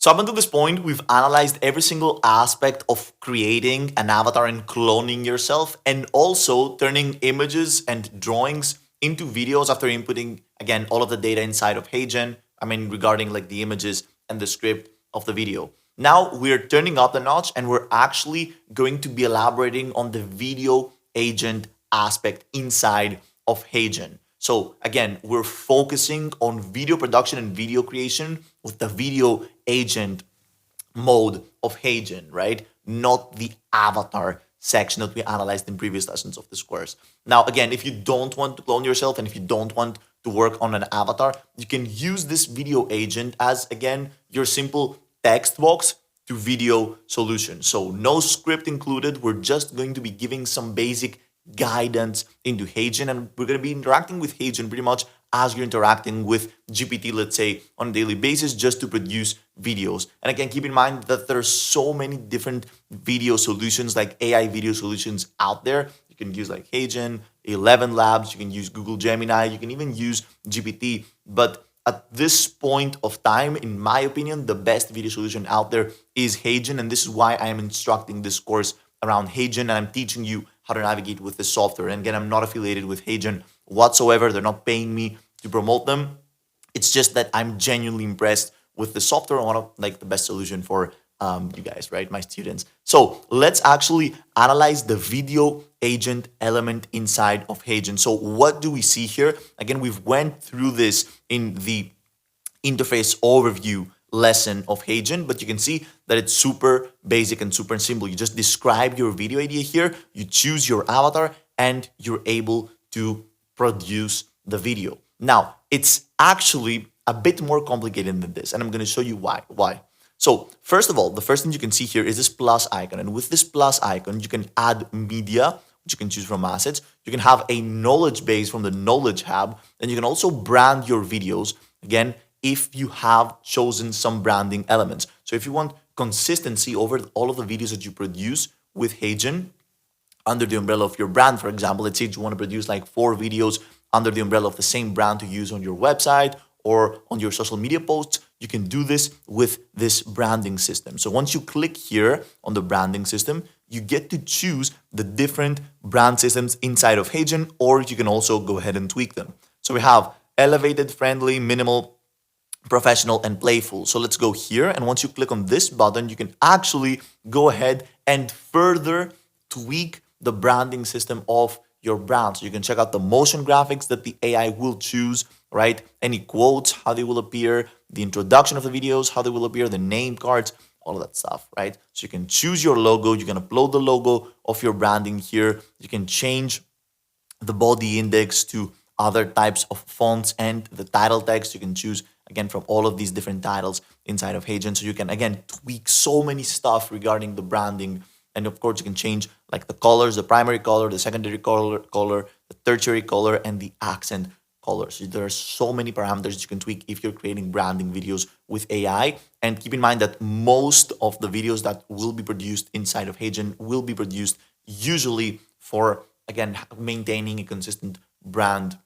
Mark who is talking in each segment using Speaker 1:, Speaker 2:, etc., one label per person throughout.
Speaker 1: So up until this point, we've analyzed every single aspect of creating an avatar and cloning yourself, and also turning images and drawings into videos after inputting, again, all of the data inside of HeyGen. I mean, regarding like the images and the script of the video. Now we're turning up the notch and we're actually going to be elaborating on the video agent aspect inside of HeyGen. So again, we're focusing on video production and video creation with the video agent mode of HeyGen, right? Not the avatar section that we analyzed in previous lessons of this course. Now, again, if you don't want to clone yourself and if you don't want to work on an avatar, you can use this video agent as, again, your simple text box to video solution. So no script included. We're just going to be giving some basic guidance into HeyGen, and we're going to be interacting with HeyGen pretty much as you're interacting with GPT, let's say, on a daily basis, just to produce videos. And again, keep in mind that there are so many different video solutions, like AI video solutions out there. You can use like HeyGen, 11 Labs, you can use Google Gemini, you can even use GPT. But at this point of time, in my opinion, the best video solution out there is HeyGen, and this is why I am instructing this course around HeyGen, and I'm teaching you how to navigate with this software. And again, I'm not affiliated with HeyGen whatsoever. They're not paying me to promote them. It's just that I'm genuinely impressed with the software and one of like the best solution for you guys, right? My students. So let's actually analyze the video agent element inside of HeyGen. So what do we see here? Again, we've went through this in the interface overview lesson of HeyGen, but you can see that it's super basic and super simple. You just describe your video idea here, you choose your avatar, and you're able to produce the video. Now, it's actually a bit more complicated than this, and I'm going to show you why. So first of all, the first thing you can see here is this plus icon, and with this plus icon, you can add media, which you can choose from assets. You can have a knowledge base from the knowledge hub, and you can also brand your videos, again, if you have chosen some branding elements. So if you want consistency over all of the videos that you produce with HeyGen under the umbrella of your brand, for example, let's say you want to produce like 4 videos under the umbrella of the same brand to use on your website or on your social media posts, you can do this with this branding system. So once you click here on the branding system, you get to choose the different brand systems inside of HeyGen, or you can also go ahead and tweak them. So we have elevated, friendly, minimal, professional, and playful. So let's go here, and once you click on this button, you can actually go ahead and further tweak the branding system of your brand. So you can check out the motion graphics that the AI will choose, right? Any quotes, how they will appear, the introduction of the videos, how they will appear, the name cards, all of that stuff, right? So you can choose your logo, you can upload the logo of your branding here, you can change the body index to other types of fonts, and the title text you can choose again from all of these different titles inside of HeyGen. So you can again tweak so many stuff regarding the branding, and of course you can change like the colors, the primary color, the secondary color, the tertiary color, and the accent color. So there are so many parameters you can tweak if you're creating branding videos with AI. And keep in mind that most of the videos that will be produced inside of HeyGen will be produced usually for, again, maintaining a consistent brand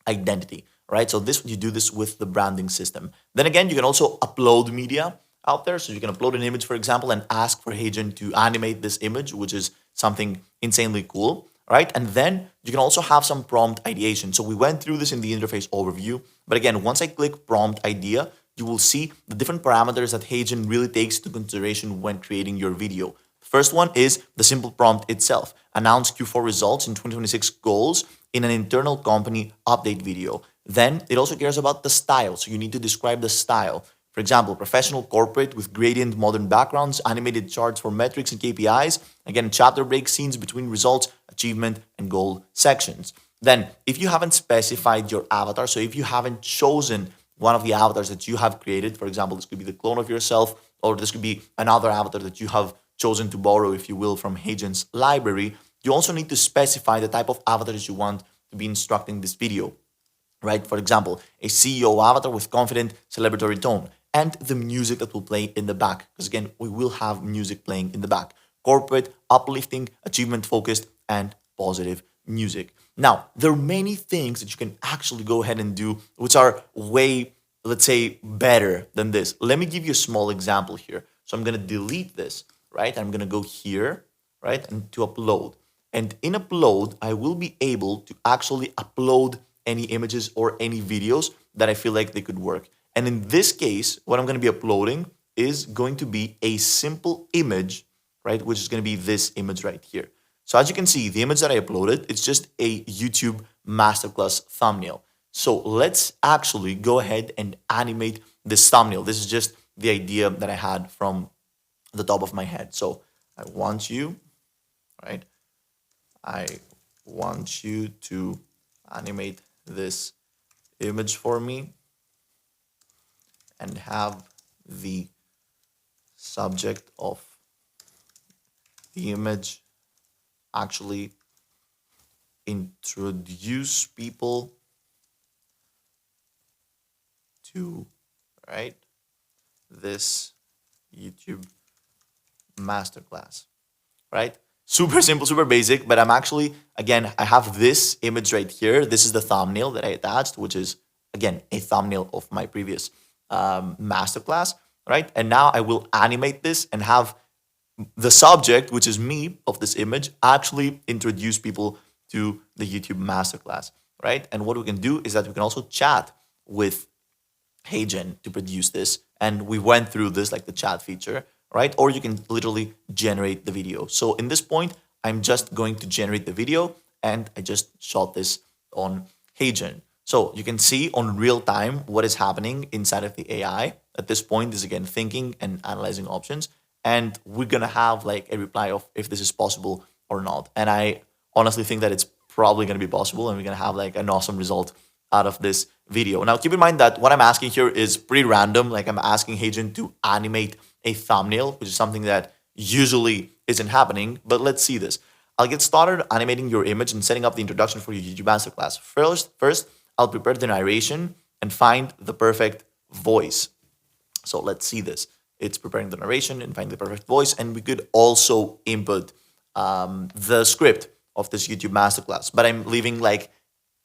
Speaker 1: identity, right? So this, you do this with the branding system. Then again, you can also upload media out there. So you can upload an image, for example, and ask for HeyGen to animate this image, which is something insanely cool, right? And then you can also have some prompt ideation. So we went through this in the interface overview, but again, once I click prompt idea, you will see the different parameters that HeyGen really takes into consideration when creating your video. First one is the simple prompt itself. Announce Q4 results in 2026 goals in an internal company update video. Then it also cares about the style. So you need to describe the style. For example, professional corporate with gradient modern backgrounds, animated charts for metrics and KPIs. Again, chapter break scenes between results, achievement, and goal sections. Then, if you haven't specified your avatar, so if you haven't chosen one of the avatars that you have created, for example, this could be the clone of yourself, or this could be another avatar that you have chosen to borrow, if you will, from HeyGen's library, you also need to specify the type of avatars you want to be instructing this video, right? For example, a CEO avatar with confident celebratory tone, and the music that will play in the back. Because again, we will have music playing in the back. Corporate, uplifting, achievement-focused, and positive music. Now, there are many things that you can actually go ahead and do, which are way let's say, better than this. Let me give you a small example here. So I'm going to delete this, right? I'm going to go here, right? And to upload. And in upload, I will be able to actually upload any images or any videos that I feel like they could work. And in this case, what I'm going to be uploading is going to be a simple image, right? Which is going to be this image right here. So as you can see, the image that I uploaded, it's just a YouTube masterclass thumbnail. So let's actually go ahead and animate this thumbnail. This is just the idea that I had from the top of my head. So I want you, right? I want you to animate this image for me and have the subject of the image actually introduce people to, right, this YouTube masterclass, right? Super simple, super basic, but I'm actually, again, I have this image right here. This is the thumbnail that I attached, which is, again, a thumbnail of my previous masterclass, right? And now I will animate this and have the subject, which is me, of this image, actually introduce people to the YouTube masterclass, right? And what we can do is that we can also chat with HeyGen to produce this. And we went through this, like the chat feature, right? Or you can literally generate the video. So in this point, I'm just going to generate the video, and I just shot this on HeyGen. So you can see on real time what is happening inside of the AI. At this point, is again thinking and analyzing options. And we're gonna have like a reply of if this is possible or not. And I honestly think that it's probably gonna be possible, and we're gonna have like an awesome result out of this video. Now, keep in mind that what I'm asking here is pretty random. Like I'm asking HeyGen to animate a thumbnail, which is something that usually isn't happening. But let's see this. I'll get started animating your image and setting up the introduction for your YouTube masterclass. First, I'll prepare the narration and find the perfect voice. So let's see this. It's preparing the narration and find the perfect voice. And we could also input the script of this YouTube masterclass. But I'm leaving like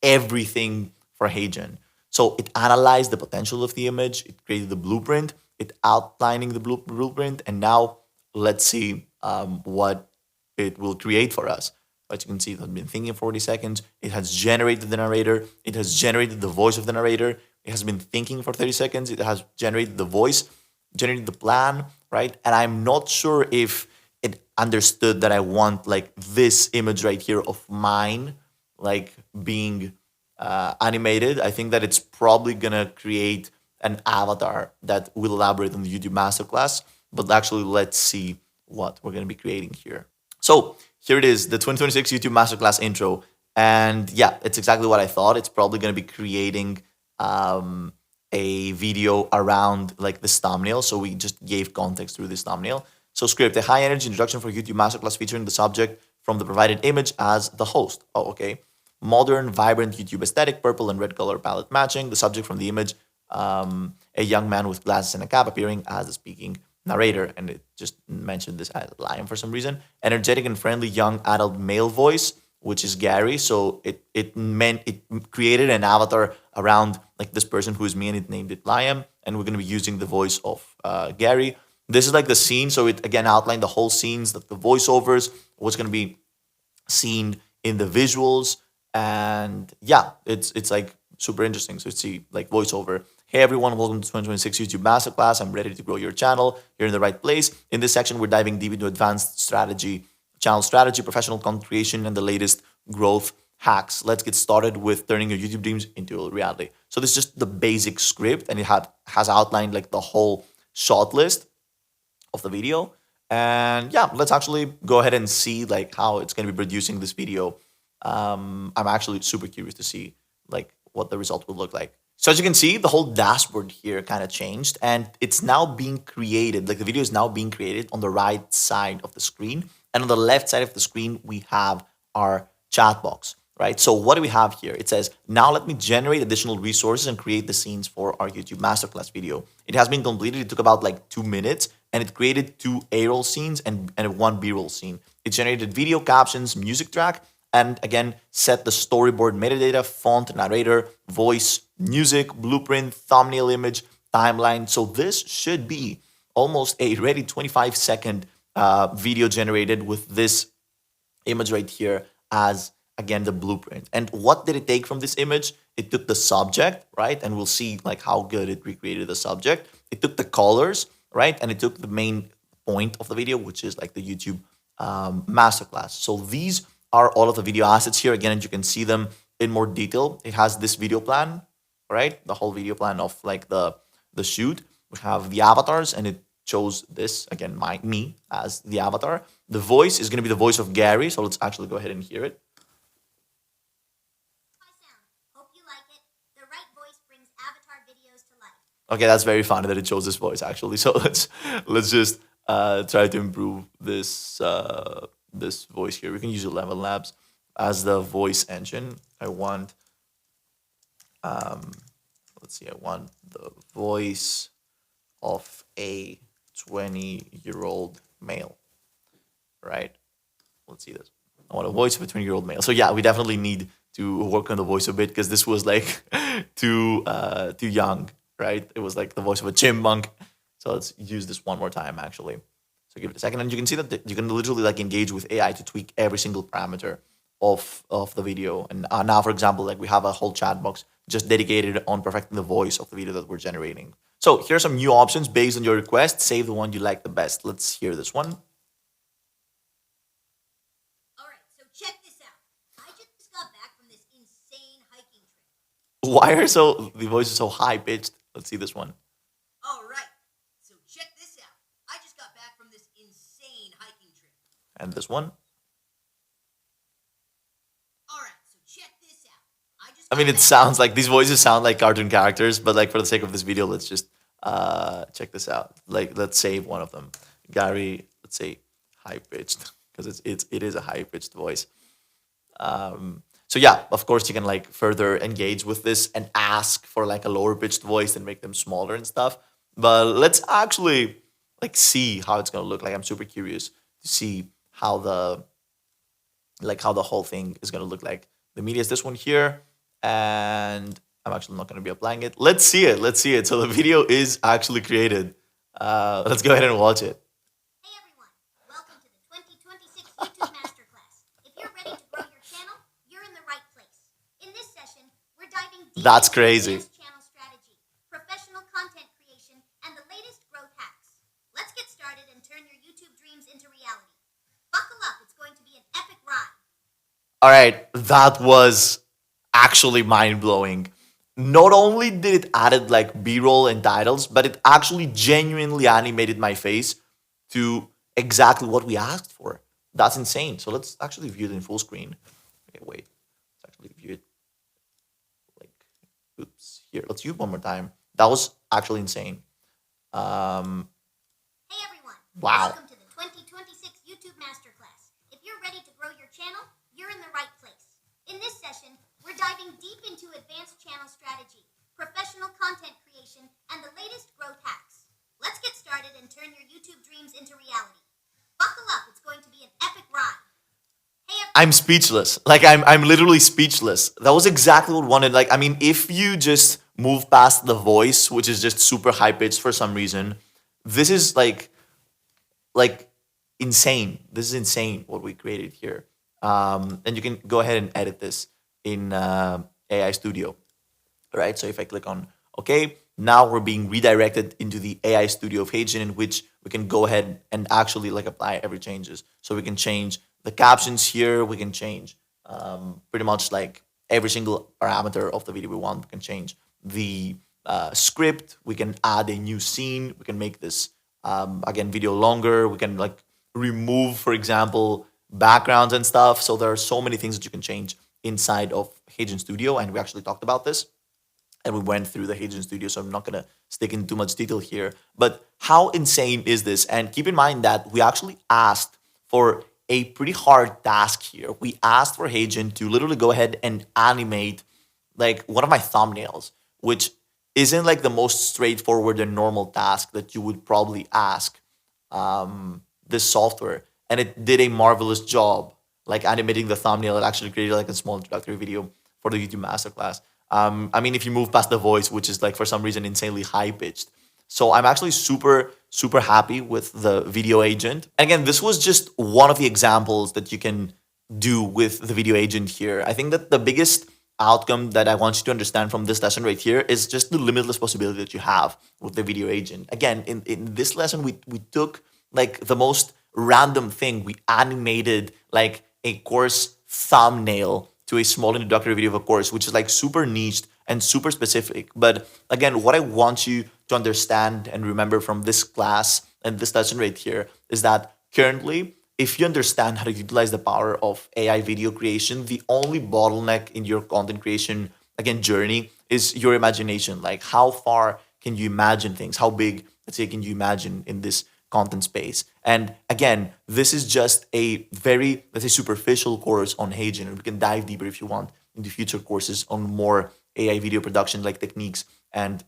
Speaker 1: everything for HeyGen. So it analyzed the potential of the image. It created the blueprint. It outlining the blueprint. And now let's see what it will create for us. As you can see, it has been thinking 40 seconds. It has generated the narrator. It has generated the voice of the narrator. It has been thinking for 30 seconds. It has generated the voice, generated the plan, right? And I'm not sure if it understood that I want like this image right here of mine, like being animated. I think that it's probably gonna create an avatar that will elaborate on the YouTube masterclass. But actually, let's see what we're gonna be creating here. So here it is, the 2026 YouTube Masterclass intro. And yeah, it's exactly what I thought. It's probably going to be creating a video around like this thumbnail. So we just gave context through this thumbnail. So script, a high energy introduction for YouTube Masterclass featuring the subject from the provided image as the host. Oh, okay. Modern, vibrant YouTube aesthetic, purple and red color palette matching. The subject from the image, a young man with glasses and a cap appearing as the speaking narrator, and it just mentioned this as lion for some reason. Energetic and friendly young adult male voice, which is Gary. So it meant it created an avatar around like this person who is me, and it named it Liam. And we're gonna be using the voice of Gary. This is like the scene, so it again outlined the whole scenes, the voiceovers, what's gonna be seen in the visuals, and yeah, it's like super interesting. So see like voiceover. Hey everyone, welcome to 2026 YouTube Masterclass. I'm ready to grow your channel. You're in the right place. In this section, we're diving deep into advanced strategy, channel strategy, professional content creation, and the latest growth hacks. Let's get started with turning your YouTube dreams into a reality. So this is just the basic script, and it has outlined like the whole shot list of the video. And yeah, let's actually go ahead and see like how it's going to be producing this video. I'm actually super curious to see like what the result will look like. So as you can see, the whole dashboard here kind of changed, and it's now being created. Like the video is now being created on the right side of the screen, and on the left side of the screen, we have our chat box, right? So what do we have here? It says, now let me generate additional resources and create the scenes for our YouTube Masterclass video. It has been completed. It took about like 2 minutes, and it created 2 A-roll scenes and 1 B-roll scene. It generated video captions, music track, and again set the storyboard metadata, font, narrator, voice, music, blueprint, thumbnail image, timeline. So this should be almost a ready 25-second video generated with this image right here as again the blueprint. And what did it take from this image? It took the subject, right? And we'll see like how good it recreated the subject. It took the colors, right? And it took the main point of the video, which is like the YouTube masterclass. So these are all of the video assets here. Again, and you can see them in more detail. It has this video plan, right? The whole video plan of like the shoot. We have the avatars, and it chose this again, me as the avatar. The voice is going to be the voice of Gary. So let's actually go ahead and hear it. Okay, that's very funny that it chose this voice actually. So let's just try to improve this voice here. We can use 11 Labs as the voice engine. I want let's see. I want the voice of a 20-year-old male, right? Let's see this. I want a voice of a 20-year-old male. So yeah, we definitely need to work on the voice a bit because this was like too young, right? It was like the voice of a chipmunk. So let's use this one more time actually. So give it a second, and you can see that you can literally like engage with AI to tweak every single parameter of the video. And now, for example, like we have a whole chat box just dedicated on perfecting the voice of the video that we're generating. So here's some new options based on your request. Save the one you like the best. Let's hear this one. Why are the voice is so high pitched? Let's see this one.
Speaker 2: All right, so check this out. I just got back from this insane hiking trip.
Speaker 1: And this one.
Speaker 2: All right, so check this out.
Speaker 1: I mean, it sounds like these voices sound like cartoon characters, but like for the sake of this video, let's just check this out. Like, let's save one of them. Gary, let's say high pitched because it is a high pitched voice. So yeah, of course you can like further engage with this and ask for like a lower pitched voice and make them smaller and stuff. But let's actually like see how it's gonna look. Like I'm super curious to see how the whole thing is gonna look like. The media is this one here, and I'm actually not gonna be applying it. Let's see it. Let's see it. So the video is actually created. Let's go ahead and watch it.
Speaker 2: Hey everyone, welcome to the 2026 YouTube Masterclass. If you're ready to grow your channel, you're in the right place. In this session, we're diving deep
Speaker 1: That's
Speaker 2: into
Speaker 1: crazy.
Speaker 2: advanced channel strategy, professional content creation, and the latest growth hacks. Let's get started and turn your YouTube dreams into reality. Buckle up, it's going to be an epic ride.
Speaker 1: All right, that was actually mind blowing. Not only did it added like B-roll and titles, but it actually genuinely animated my face to exactly what we asked for. That's insane. So let's actually view it in full screen. Okay, wait. Let's actually view it like, oops, here. Let's view it one more time. That was actually insane.
Speaker 2: Hey everyone.
Speaker 1: Wow.
Speaker 2: Welcome to the 2026 YouTube Masterclass. If you're ready to grow your channel, you're in the right place. In this session, we're diving deep into advanced channel strategy, professional content creation, and the latest growth hacks. Let's get started and turn your YouTube dreams into reality. Buckle up, it's going to be an epic ride.
Speaker 1: I'm speechless. Like I'm literally speechless. That was exactly what I wanted. Like, I mean, if you just move past the voice, which is just super high pitched for some reason, this is like insane. This is insane what we created here. And you can go ahead and edit this in AI Studio, right? So if I click on OK, now we're being redirected into the AI Studio of Hagen, in which we can go ahead and actually like apply every changes. So we can change the captions here. We can change pretty much like every single parameter of the video we want. We can change the script. We can add a new scene. We can make this again video longer. We can like remove, for example, backgrounds and stuff. So there are so many things that you can change inside of Hagen Studio, and we actually talked about this and we went through the Hagen Studio, so I'm not gonna stick in too much detail here. But how insane is this? And keep in mind that we actually asked for a pretty hard task here. We asked for Hagen to literally go ahead and animate like one of my thumbnails, which isn't like the most straightforward and normal task that you would probably ask this software. And it did a marvelous job. like animating the thumbnail, it actually created like a small introductory video for the YouTube masterclass. I mean, if you move past the voice, which is like for some reason insanely high pitched. So I'm actually super happy with the video agent. And again, this was just one of the examples that you can do with the video agent here. I think that the biggest outcome that I want you to understand from this lesson right here is just the limitless possibility that you have with the video agent. Again, in this lesson, we took like the most random thing. We animated like a course thumbnail to a small introductory video of a course, which is like super niched and super specific. But again, what I want you to understand and remember from this class and this lesson right here is that currently, if you understand how to utilize the power of AI video creation, the only bottleneck in your content creation, again, journey is your imagination. Like, how far can you imagine things? How big, let's say, can you imagine in this content space? And again, this is just a very, let's say, superficial course on Hagen. And we can dive deeper if you want into future courses on more AI video production, like techniques and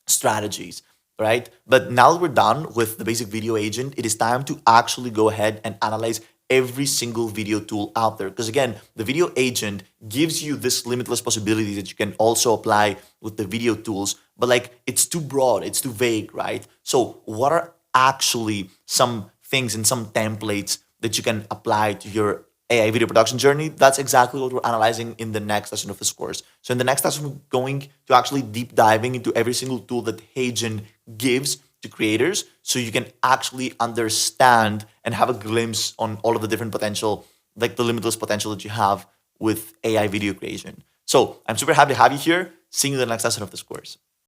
Speaker 1: strategies, right? But now that we're done with the basic video agent, it is time to actually go ahead and analyze every single video tool out there. Because again, the video agent gives you this limitless possibility that you can also apply with the video tools, but like it's too broad, it's too vague, right? So what are actually some things and some templates that you can apply to your AI video production journey? That's exactly what we're analyzing in the next lesson of this course. So in the next lesson, we're going to actually deep diving into every single tool that Hagen gives to creators so you can actually understand and have a glimpse on all of the different potential, like the limitless potential that you have with AI video creation. So I'm super happy to have you here. See you in the next lesson of this course.